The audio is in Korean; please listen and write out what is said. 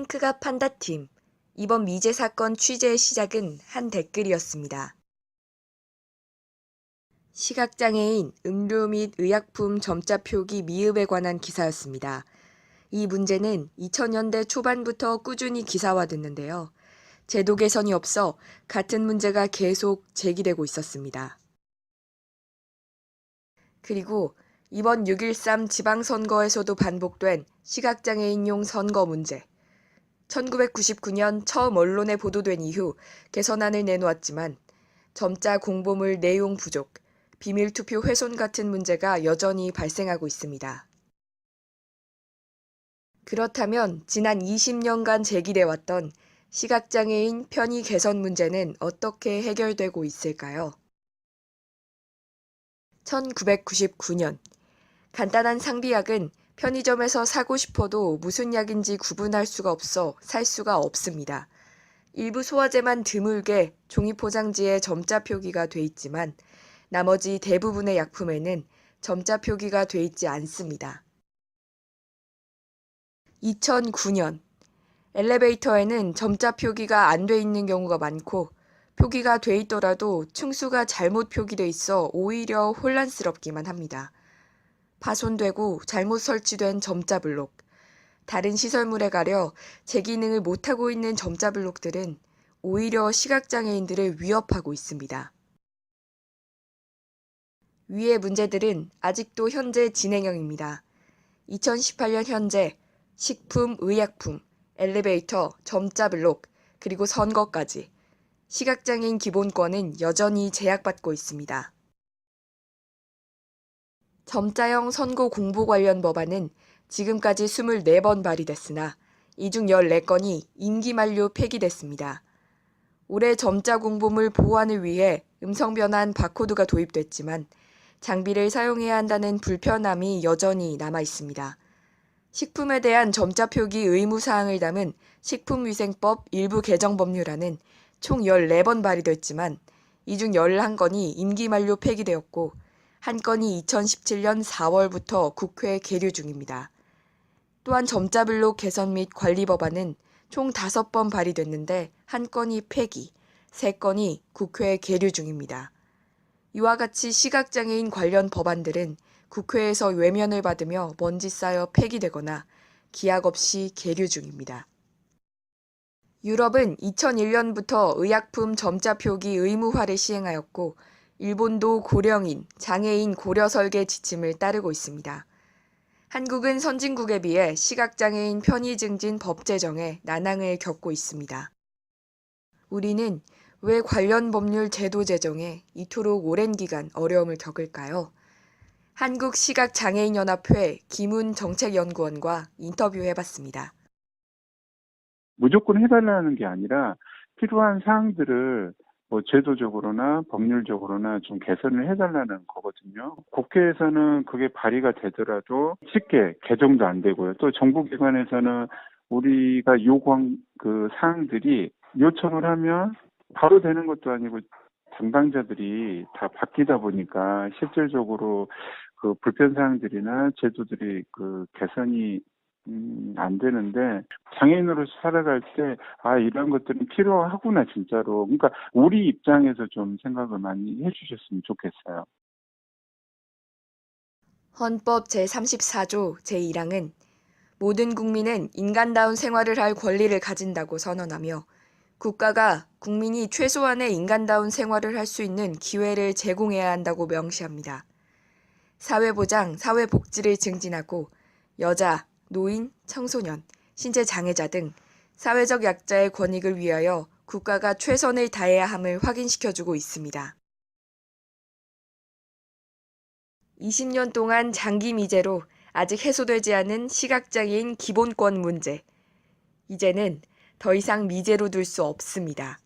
핑크가 판다팀, 이번 미제 사건 취재의 시작은 한 댓글이었습니다. 시각장애인 음료 및 의약품 점자 표기 미흡에 관한 기사였습니다. 이 문제는 2000년대 초반부터 꾸준히 기사화됐는데요. 제도 개선이 없어 같은 문제가 계속 제기되고 있었습니다. 그리고 이번 6.13 지방선거에서도 반복된 시각장애인용 선거 문제. 1999년 처음 언론에 보도된 이후 개선안을 내놓았지만 점자 공보물 내용 부족, 비밀투표 훼손 같은 문제가 여전히 발생하고 있습니다. 그렇다면 지난 20년간 제기돼 왔던 시각장애인 편의 개선 문제는 어떻게 해결되고 있을까요? 1999년 간단한 상비약은 편의점에서 사고 싶어도 무슨 약인지 구분할 수가 없어 살 수가 없습니다. 일부 소화제만 드물게 종이 포장지에 점자 표기가 돼 있지만 나머지 대부분의 약품에는 점자 표기가 돼 있지 않습니다. 2009년 엘리베이터에는 점자 표기가 안 돼 있는 경우가 많고 표기가 돼 있더라도 층수가 잘못 표기돼 있어 오히려 혼란스럽기만 합니다. 파손되고 잘못 설치된 점자 블록, 다른 시설물에 가려 제 기능을 못하고 있는 점자 블록들은 오히려 시각장애인들을 위협하고 있습니다. 위의 문제들은 아직도 현재 진행형입니다. 2018년 현재 식품, 의약품, 엘리베이터, 점자 블록, 그리고 선거까지 시각장애인 기본권은 여전히 제약받고 있습니다. 점자형 선거 공보 관련 법안은 지금까지 24번 발의됐으나 이 중 14건이 임기 만료 폐기됐습니다. 올해 점자 공보물 보완을 위해 음성 변환 바코드가 도입됐지만 장비를 사용해야 한다는 불편함이 여전히 남아 있습니다. 식품에 대한 점자 표기 의무 사항을 담은 식품위생법 일부 개정 법률안은 총 14번 발의됐지만 이 중 11건이 임기 만료 폐기되었고 한 건이 2017년 4월부터 국회에 계류 중입니다. 또한 점자 블록 개선 및 관리 법안은 총 5번 발의됐는데 한 건이 폐기, 3건이 국회에 계류 중입니다. 이와 같이 시각장애인 관련 법안들은 국회에서 외면을 받으며 먼지 쌓여 폐기되거나 기약 없이 계류 중입니다. 유럽은 2001년부터 의약품 점자 표기 의무화를 시행하였고 일본도 고령인, 장애인 고려 설계 지침을 따르고 있습니다. 한국은 선진국에 비해 시각장애인 편의 증진 법 제정에 난항을 겪고 있습니다. 우리는 왜 관련 법률 제도 제정에 이토록 오랜 기간 어려움을 겪을까요? 한국시각장애인연합회 김훈 정책연구원과 인터뷰해봤습니다. 무조건 해달라는 게 아니라 필요한 사항들을 제도적으로나 법률적으로나 좀 개선을 해달라는 거거든요. 국회에서는 그게 발의가 되더라도 쉽게 개정도 안 되고요. 또 정부기관에서는 우리가 요구한 그 사항들이 요청을 하면 바로 되는 것도 아니고 담당자들이 다 바뀌다 보니까 실질적으로 그 불편 사항들이나 제도들이 그 개선이 안 되는데 장애인으로서 살아갈 때 이런 것들은 필요하구나 진짜로. 그러니까 우리 입장에서 좀 생각을 많이 해주셨으면 좋겠어요. 헌법 제34조 제1항은 모든 국민은 인간다운 생활을 할 권리를 가진다고 선언하며 국가가 국민이 최소한의 인간다운 생활을 할 수 있는 기회를 제공해야 한다고 명시합니다. 사회보장, 사회복지를 증진하고 여자, 노인, 청소년, 신체장애자 등 사회적 약자의 권익을 위하여 국가가 최선을 다해야 함을 확인시켜주고 있습니다. 20년 동안 장기 미제로 아직 해소되지 않은 시각장애인 기본권 문제. 이제는 더 이상 미제로 둘 수 없습니다.